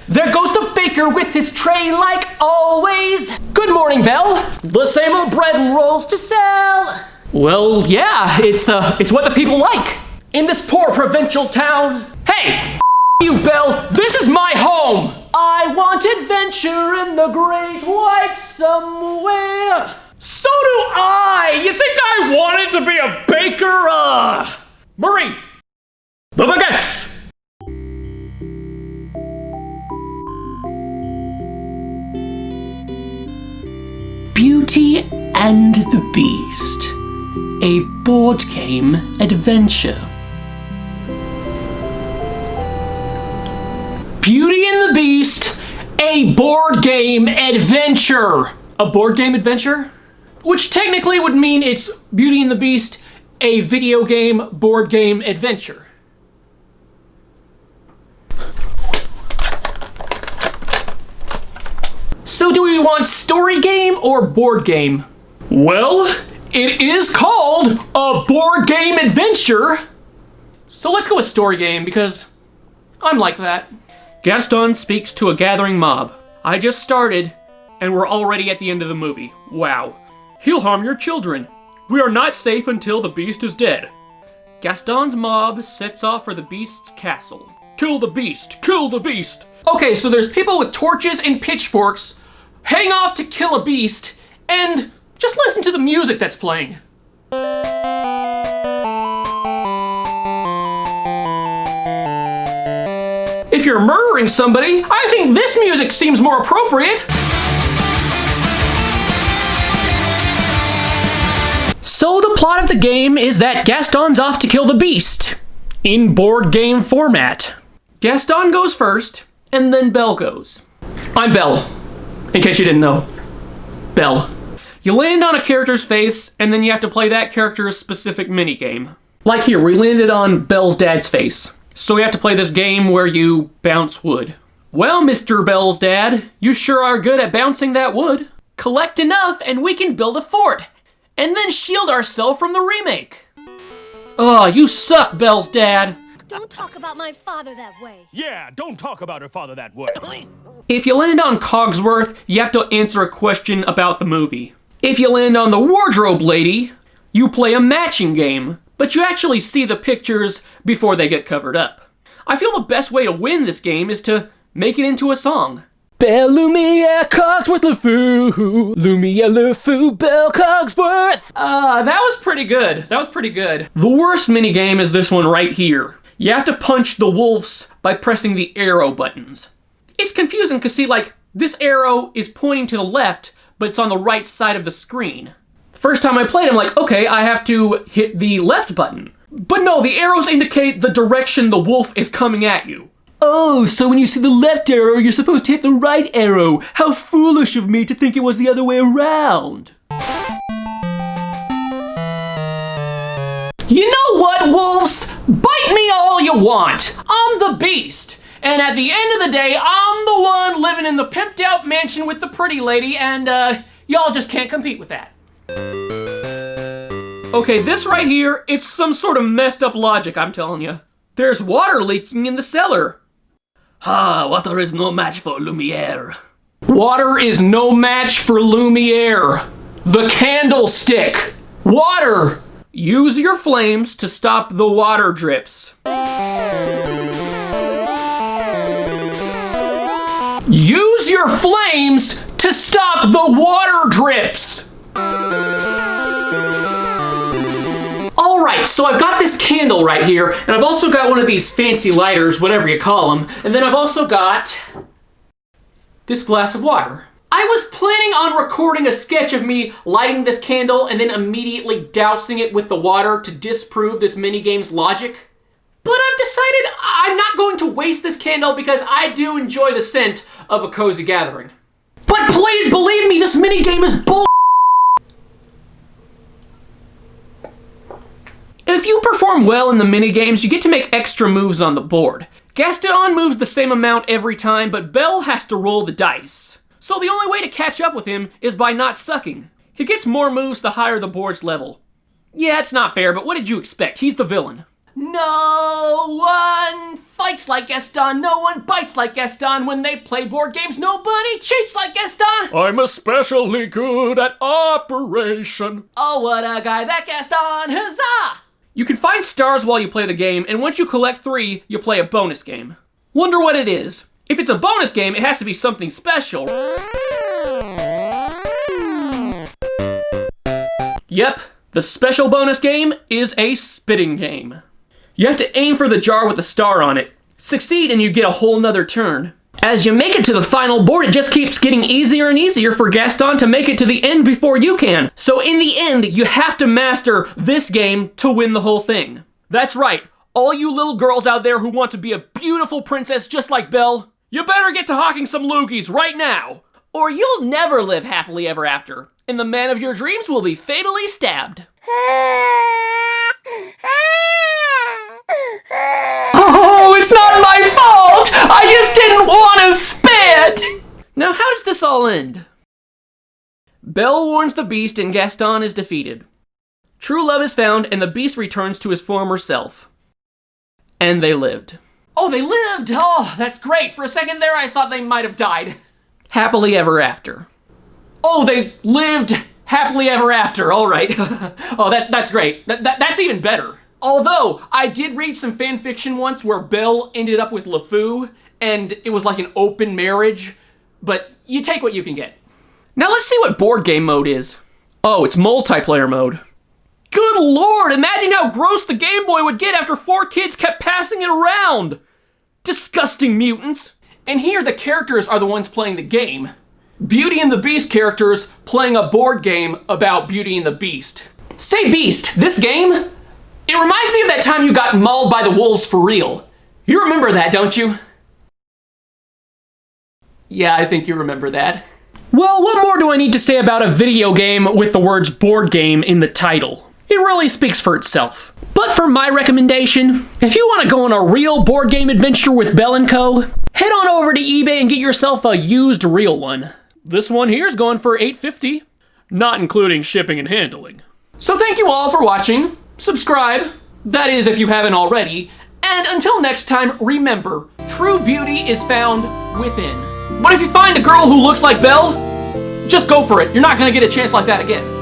There goes the baker with his tray like always. Good morning, Belle. The same old bread and rolls to sell. Well, yeah, it's what the people like. In this poor provincial town. Hey, you, Belle, this is my home. I want adventure in the great white somewhere. So do I. You think I wanted to be a baker? Marie, the baguettes. Beauty and the Beast, a board game adventure. Beauty and the Beast, a board game adventure. A board game adventure? Which technically would mean it's Beauty and the Beast, a video game board game adventure. So do we want story game or board game? Well, it is called a board game adventure. So let's go with story game because I'm like that. Gaston speaks to a gathering mob. I just started and we're already at the end of the movie. Wow. He'll harm your children. We are not safe until the beast is dead. Gaston's mob sets off for the beast's castle. Kill the beast! Kill the beast! Okay, so there's people with torches and pitchforks heading off to kill a beast, and just listen to the music that's playing. If you're murdering somebody, I think this music seems more appropriate. So the plot of the game is that Gaston's off to kill the beast, in board game format. Gaston goes first, and then Belle goes. I'm Belle, in case you didn't know. Belle. You land on a character's face, and then you have to play that character's specific minigame. Like here, we landed on Belle's dad's face. So we have to play this game where you bounce wood. Well, Mr. Belle's dad, you sure are good at bouncing that wood. Collect enough, and we can build a fort, and then shield ourselves from the remake. Oh, you suck, Belle's dad. Don't talk about my father that way. Yeah, don't talk about her father that way. If you land on Cogsworth, you have to answer a question about the movie. If you land on the wardrobe lady, you play a matching game, but you actually see the pictures before they get covered up. I feel the best way to win this game is to make it into a song. Belle Lumiere Cogsworth LeFou, Lumiere LeFou, Belle Cogsworth. That was pretty good. That was pretty good. The worst minigame is this one right here. You have to punch the wolves by pressing the arrow buttons. It's confusing because see, like, this arrow is pointing to the left, but it's on the right side of the screen. First time I played, I'm like, okay, I have to hit the left button. But no, the arrows indicate the direction the wolf is coming at you. Oh, so when you see the left arrow, you're supposed to hit the right arrow. How foolish of me to think it was the other way around. You know what, wolves? Bite me all you want. I'm the beast. And at the end of the day, I'm the one living in the pimped out mansion with the pretty lady, and y'all just can't compete with that. Okay, this right here, it's some sort of messed up logic, I'm telling you. There's water leaking in the cellar. Water is no match for Lumiere. Water is no match for Lumiere. The candlestick. Water. Use your flames to stop the water drips. Use your flames to stop the water drips. Alright, so I've got this candle right here, and I've also got one of these fancy lighters, whatever you call them, and then I've also got this glass of water. I was planning on recording a sketch of me lighting this candle and then immediately dousing it with the water to disprove this minigame's logic. But I've decided I'm not going to waste this candle because I do enjoy the scent of a cozy gathering. But please believe me, this minigame is bull. If you perform well in the minigames, you get to make extra moves on the board. Gaston moves the same amount every time, but Belle has to roll the dice. So the only way to catch up with him is by not sucking. He gets more moves the higher the board's level. Yeah, it's not fair, but what did you expect? He's the villain. No one fights like Gaston, no one bites like Gaston. When they play board games, nobody cheats like Gaston. I'm especially good at operation. Oh, what a guy, that Gaston, huzzah! You can find stars while you play the game, and once you collect 3, you play a bonus game. Wonder what it is? If it's a bonus game, it has to be something special. Yep, the special bonus game is a spitting game. You have to aim for the jar with a star on it. Succeed and you get a whole nother turn. As you make it to the final board, it just keeps getting easier and easier for Gaston to make it to the end before you can. So in the end, you have to master this game to win the whole thing. That's right, all you little girls out there who want to be a beautiful princess just like Belle, you better get to hawking some loogies right now, or you'll never live happily ever after, and the man of your dreams will be fatally stabbed. Oh, it's not my fault! I just didn't want to spit! Now, how does this all end? Belle warns the beast and Gaston is defeated. True love is found and the beast returns to his former self. And they lived. Oh, they lived! Oh, that's great. For a second there, I thought they might have died. Happily ever after. Oh, they lived happily ever after. All right. Oh, that's great. That's even better. Although, I did read some fan fiction once where Belle ended up with LeFou, and it was like an open marriage, but you take what you can get. Now let's see what board game mode is. Oh, it's multiplayer mode. Good lord, imagine how gross the Game Boy would get after 4 kids kept passing it around. Disgusting mutants. And here the characters are the ones playing the game. Beauty and the Beast characters playing a board game about Beauty and the Beast. Say Beast, this game? It reminds me of that time you got mauled by the wolves for real. You remember that, don't you? Yeah, I think you remember that. Well, what more do I need to say about a video game with the words board game in the title? It really speaks for itself. But for my recommendation, if you want to go on a real board game adventure with Belle & Co., head on over to eBay and get yourself a used real one. This one here is going for $8.50, not including shipping and handling. So thank you all for watching. Subscribe, that is if you haven't already, and until next time, remember, true beauty is found within. But if you find a girl who looks like Belle, just go for it. You're not gonna get a chance like that again.